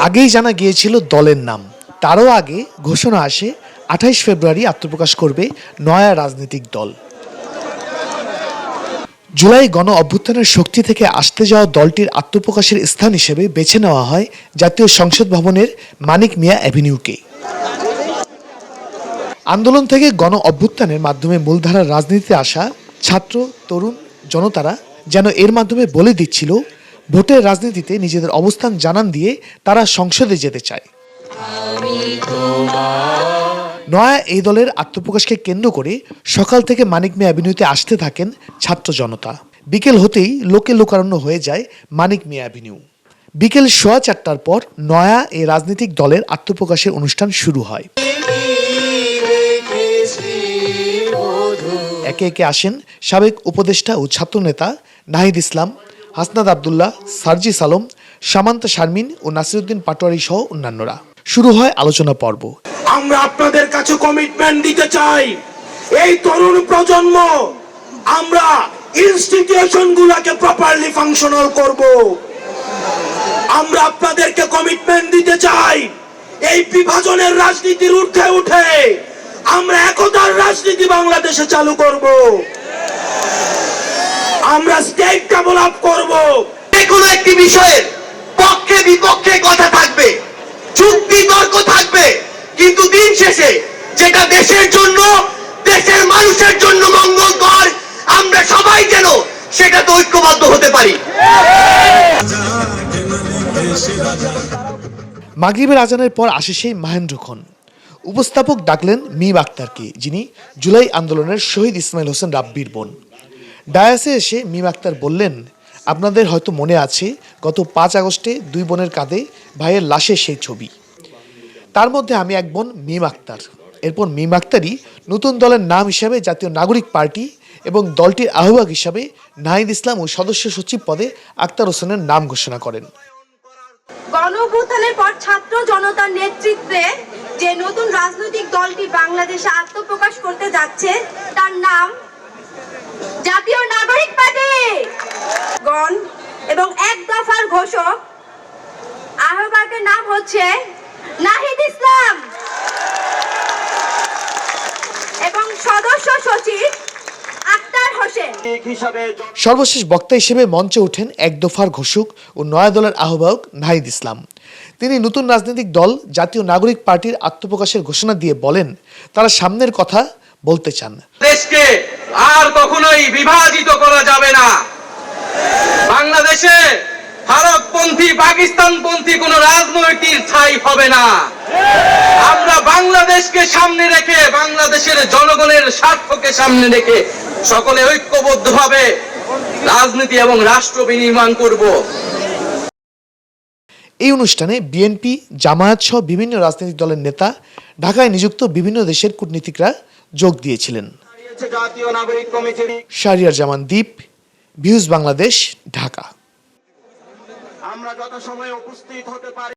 আগেই জানা গিয়েছিল দলের নাম, তারও আগে ঘোষণা আসে ২৮ ফেব্রুয়ারি আত্মপ্রকাশ করবে নয়া রাজনৈতিক দল। জুলাই গণ অভ্যুত্থানের শক্তি থেকে আসতে যাওয়া দলটির আত্মপ্রকাশের স্থান হিসেবে বেছে নেওয়া হয় জাতীয় সংসদ ভবনের মানিক মিয়া অ্যাভিনিউকে। আন্দোলন থেকে গণ অভ্যুত্থানের মাধ্যমে মূলধারার রাজনীতিতে আসা ছাত্র তরুণ জনতারা যেন এর মাধ্যমে বলে দিচ্ছিল ভোটের রাজনীতিতে নিজেদের অবস্থান জানান দিয়ে তারা সংসদে যেতে চায়। নয়া এই দলের আত্মপ্রকাশকে কেন্দ্র করে সকাল থেকে মানিক মিয়া অ্যাভিনিউতে আসতে থাকেন ছাত্র জনতা। বিকেল হতেই লোকে লোকারণ্য হয়ে যায় মানিক মিয়া অ্যাভিনিউ। বিকেল 4:15টার পর নয়া এই রাজনৈতিক দলের আত্মপ্রকাশের অনুষ্ঠান শুরু হয়। একে একে আসেন সাবেক উপদেষ্টা ও ছাত্রনেতা নাহিদ ইসলাম, হাসনাত আবদুল্লাহ, সার্জিস আলম, সামান্তা শারমিন ও নাসিরউদ্দিন পাটোয়ারি সহ অন্যান্যরা। শুরু হয় আলোচনা পর্ব। আমরা আপনাদের কাছে কমিটমেন্ট দিতে চাই, এই তরুণ প্রজন্ম আমরা ইনস্টিটিউশনগুলোকে প্রপারলি ফাংশনাল করব। আমরা আপনাদেরকে কমিটমেন্ট দিতে চাই, এই বিভাজনের রাজনীতির ঊর্ধ্বে উঠে আমরা একতার রাজনীতি বাংলাদেশে চালু করব। আমরা স্টেট ডেভেলপ করব। যে কোনো একটি বিষয়ের পক্ষে বিপক্ষে কথা থাকবে, যুক্তি তর্ক থাকবে, কিন্তু দিন শেষে যেটা দেশের জন্য, দেশের মানুষের জন্য মঙ্গলকর, আমরা সবাই যেন সেটাতে ঐক্যবদ্ধ হতে পারি। মাগরিবের আজানের পর আসে সেই মাহেন্দ্রক্ষণ। উপস্থাপক ডাকলেন মিম আক্তারকে, যিনি জুলাই আন্দোলনের শহীদ ইসমাইল হোসেন রাব্বির বোন। ডায়াসে এসে মিম আক্তার বললেন, আপনাদের হয়তো মনে আছে গত 5 আগস্টে 2 বোনের কাঁধে ভাইয়ের লাশের সেই ছবি। তার মধ্যে আমি এক বোন মিম আক্তার। এরপর মিম আক্তারই নতুন দলের নাম হিসাবে জাতীয় নাগরিক পার্টি এবং দলটির আহ্বায়ক হিসাবে নাহিদ ইসলাম ও সদস্য সচিব পদে আক্তার হোসেনের নাম ঘোষণা করেন। গণঅভ্যুত্থানের পর ছাত্র জনতার নেতৃত্বে যে নতুন রাজনৈতিক দলটি বাংলাদেশে আত্মপ্রকাশ করতে যাচ্ছে তার নাম জাতীয় নাগরিক পার্টি। গণ এবং এক দফার ঘোষক আহ্বায়কের নাম হচ্ছে নাহিদ ইসলাম এবং সদস্য সচিব আক্তার হোসেন। সর্বশেষ বক্তা হিসেবে মঞ্চে ওঠেন এক দফার ঘোষক ও নয়া দলের আহ্বায়ক নাহিদ ইসলাম। তিনি নতুন রাজনৈতিক দল জাতীয় নাগরিক পার্টির আত্মপ্রকাশের ঘোষণা দিয়ে বলেন, তারা সামনের কথা বলতে চান। দেশকে আর কখনোই বিভাজিত করা যাবে না। বাংলাদেশে ভারতপন্থী পাকিস্তানপন্থী কোন রাজনৈতিক ঠাঁই হবে না। আমরা বাংলাদেশকে সামনে রেখে, বাংলাদেশের জনগণের স্বার্থকে সামনে রেখে সকলে ঐক্যবদ্ধভাবে রাজনীতি এবং রাষ্ট্র বিনির্মাণ করব। এই অনুষ্ঠানে বিএনপি, জামায়াত সহ বিভিন্ন রাজনৈতিক দলের নেতা, ঢাকায় নিযুক্ত বিভিন্ন দেশের কূটনীতিকরা যোগ দিয়েছিলেন। শাহরিয়ার জামান দ্বীপ, ভিউজ বাংলাদেশ, ঢাকা। আমরা যত সময় উপস্থিত হতে পারি।